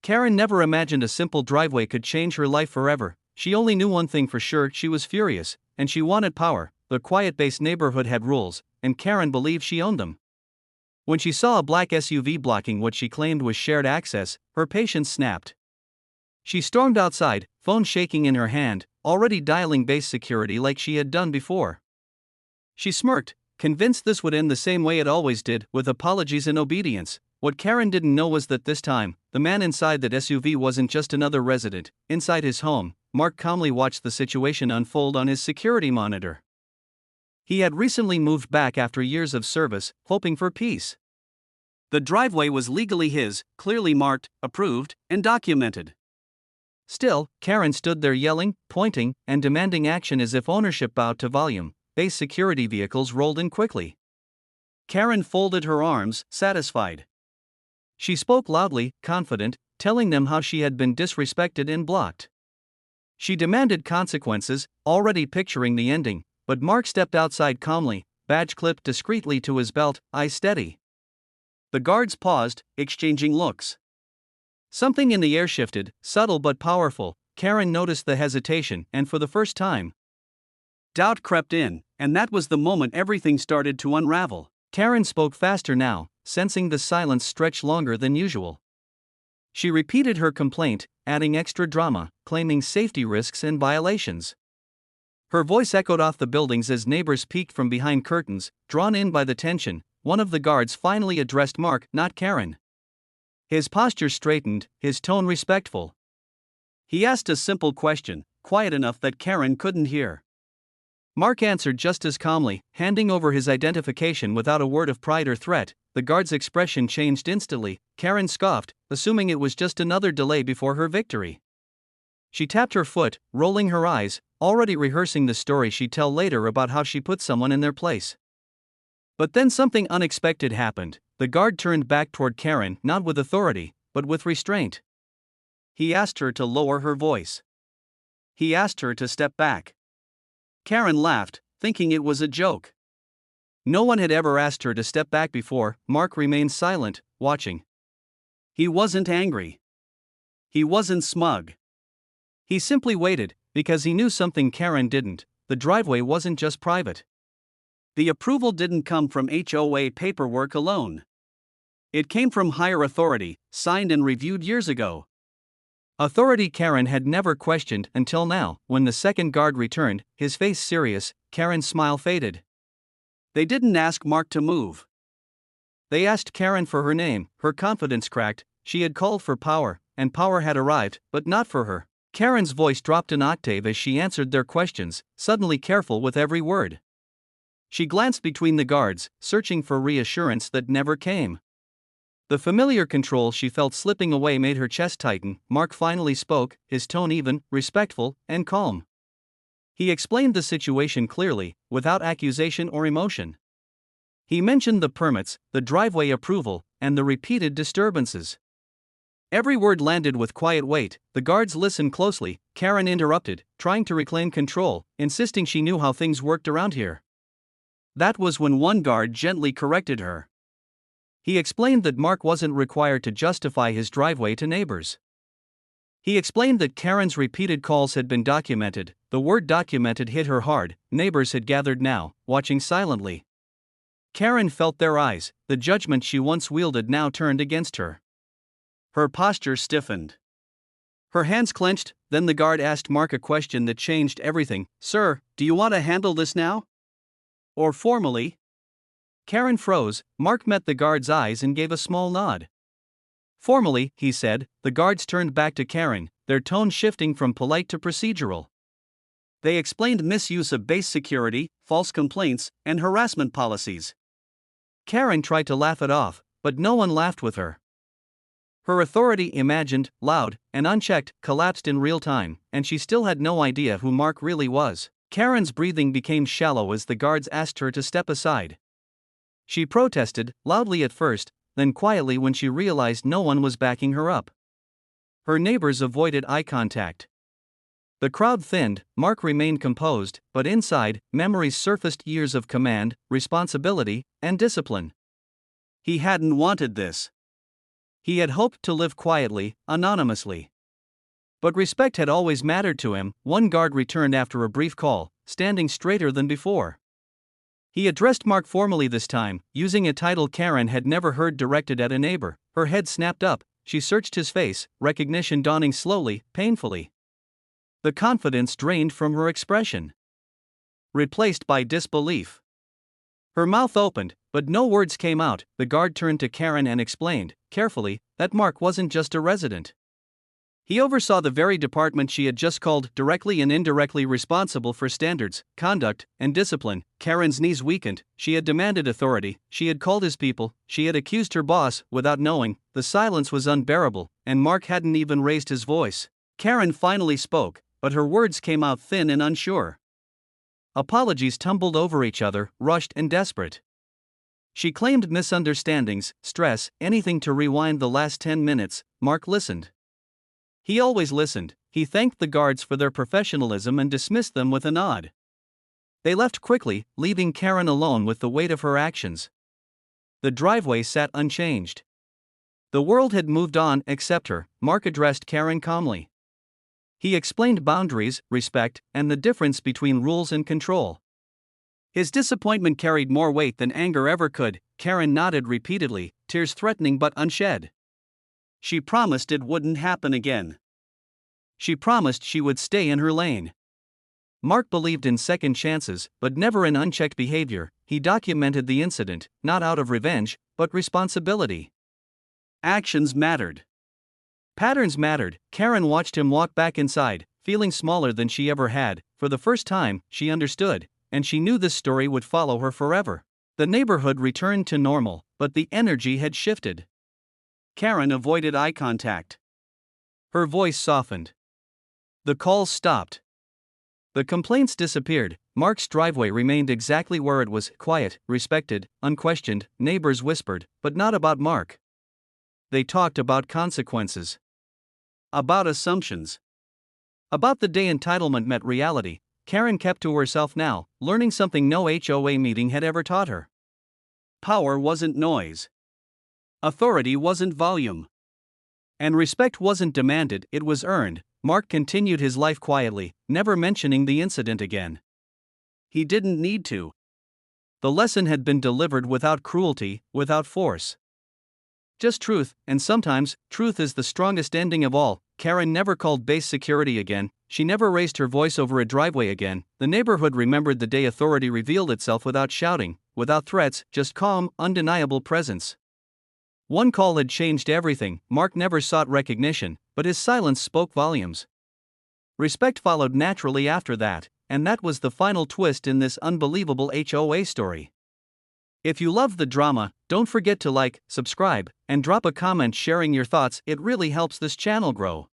Karen never imagined a simple driveway could change her life forever. She only knew one thing for sure: she was furious, and she wanted power. The quiet-based neighborhood had rules, and Karen believed she owned them. When she saw a black SUV blocking what she claimed was shared access, her patience snapped. She stormed outside, phone shaking in her hand, already dialing base security like she had done before. She smirked, convinced this would end the same way it always did, with apologies and obedience. What Karen didn't know was that this time, the man inside that SUV wasn't just another resident. Inside his home, Mark calmly watched the situation unfold on his security monitor. He had recently moved back after years of service, hoping for peace. The driveway was legally his, clearly marked, approved, and documented. Still, Karen stood there yelling, pointing, and demanding action as if ownership bowed to volume. Base security vehicles rolled in quickly. Karen folded her arms, satisfied. She spoke loudly, confident, telling them how she had been disrespected and blocked. She demanded consequences, already picturing the ending, but Mark stepped outside calmly, badge clipped discreetly to his belt, eyes steady. The guards paused, exchanging looks. Something in the air shifted, subtle but powerful. Karen noticed the hesitation, and for the first time, doubt crept in, and that was the moment everything started to unravel. Karen spoke faster now, sensing the silence stretch longer than usual. She repeated her complaint, adding extra drama, claiming safety risks and violations. Her voice echoed off the buildings as neighbors peeked from behind curtains, drawn in by the tension. One of the guards finally addressed Mark, not Karen. His posture straightened, his tone respectful. He asked a simple question, quiet enough that Karen couldn't hear. Mark answered just as calmly, handing over his identification without a word of pride or threat. The guard's expression changed instantly. Karen scoffed, assuming it was just another delay before her victory. She tapped her foot, rolling her eyes, already rehearsing the story she'd tell later about how she put someone in their place. But then something unexpected happened. The guard turned back toward Karen, not with authority, but with restraint. He asked her to lower her voice. He asked her to step back. Karen laughed, thinking it was a joke. No one had ever asked her to step back before. Mark remained silent, watching. He wasn't angry. He wasn't smug. He simply waited, because he knew something Karen didn't. The driveway wasn't just private. The approval didn't come from HOA paperwork alone. It came from higher authority, signed and reviewed years ago. Authority Karen had never questioned until now. When the second guard returned, his face serious, Karen's smile faded. They didn't ask Mark to move. They asked Karen for her name. Her confidence cracked. She had called for power, and power had arrived, but not for her. Karen's voice dropped an octave as she answered their questions, suddenly careful with every word. She glanced between the guards, searching for reassurance that never came. The familiar control she felt slipping away made her chest tighten. Mark finally spoke, his tone even, respectful, and calm. He explained the situation clearly, without accusation or emotion. He mentioned the permits, the driveway approval, and the repeated disturbances. Every word landed with quiet weight. The guards listened closely. Karen interrupted, trying to reclaim control, insisting she knew how things worked around here. That was when one guard gently corrected her. He explained that Mark wasn't required to justify his driveway to neighbors. He explained that Karen's repeated calls had been documented. The word documented hit her hard. Neighbors had gathered now, watching silently. Karen felt their eyes. The judgment she once wielded now turned against her. Her posture stiffened. Her hands clenched. Then the guard asked Mark a question that changed everything. "Sir, do you want to handle this now? Or formally?" Karen froze. Mark met the guard's eyes and gave a small nod. "Formally," he said. The guards turned back to Karen, their tone shifting from polite to procedural. They explained misuse of base security, false complaints, and harassment policies. Karen tried to laugh it off, but no one laughed with her. Her authority, imagined, loud, and unchecked, collapsed in real time, and she still had no idea who Mark really was. Karen's breathing became shallow as the guards asked her to step aside. She protested, loudly at first, then quietly when she realized no one was backing her up. Her neighbors avoided eye contact. The crowd thinned. Mark remained composed, but inside, memories surfaced: years of command, responsibility, and discipline. He hadn't wanted this. He had hoped to live quietly, anonymously. But respect had always mattered to him. One guard returned after a brief call, standing straighter than before. He addressed Mark formally this time, using a title Karen had never heard directed at a neighbor. Her head snapped up, she searched his face, recognition dawning slowly, painfully. The confidence drained from her expression, replaced by disbelief. Her mouth opened, but no words came out. The guard turned to Karen and explained, carefully, that Mark wasn't just a resident. He oversaw the very department she had just called directly and indirectly responsible for standards, conduct, and discipline. Karen's knees weakened. She had demanded authority, she had called his people, she had accused her boss, without knowing. The silence was unbearable, and Mark hadn't even raised his voice. Karen finally spoke, but her words came out thin and unsure. Apologies tumbled over each other, rushed and desperate. She claimed misunderstandings, stress, anything to rewind the last 10 minutes. Mark listened. He always listened. He thanked the guards for their professionalism and dismissed them with a nod. They left quickly, leaving Karen alone with the weight of her actions. The driveway sat unchanged. The world had moved on except her. Mark addressed Karen calmly. He explained boundaries, respect, and the difference between rules and control. His disappointment carried more weight than anger ever could. Karen nodded repeatedly, tears threatening but unshed. She promised it wouldn't happen again. She promised she would stay in her lane. Mark believed in second chances, but never in unchecked behavior. He documented the incident, not out of revenge, but responsibility. Actions mattered. Patterns mattered. Karen watched him walk back inside, feeling smaller than she ever had. For the first time, she understood, and she knew this story would follow her forever. The neighborhood returned to normal, but the energy had shifted. Karen avoided eye contact. Her voice softened. The calls stopped. The complaints disappeared. Mark's driveway remained exactly where it was, quiet, respected, unquestioned. Neighbors whispered, but not about Mark. They talked about consequences. About assumptions. About the day entitlement met reality. Karen kept to herself now, learning something no HOA meeting had ever taught her. Power wasn't noise. Authority wasn't volume. And respect wasn't demanded, it was earned. Mark continued his life quietly, never mentioning the incident again. He didn't need to. The lesson had been delivered without cruelty, without force. Just truth, and sometimes, truth is the strongest ending of all. Karen never called base security again, she never raised her voice over a driveway again. The neighborhood remembered the day authority revealed itself without shouting, without threats, just calm, undeniable presence. One call had changed everything. Mark never sought recognition, but his silence spoke volumes. Respect followed naturally after that, and that was the final twist in this unbelievable HOA story. If you love the drama, don't forget to like, subscribe, and drop a comment sharing your thoughts. It really helps this channel grow.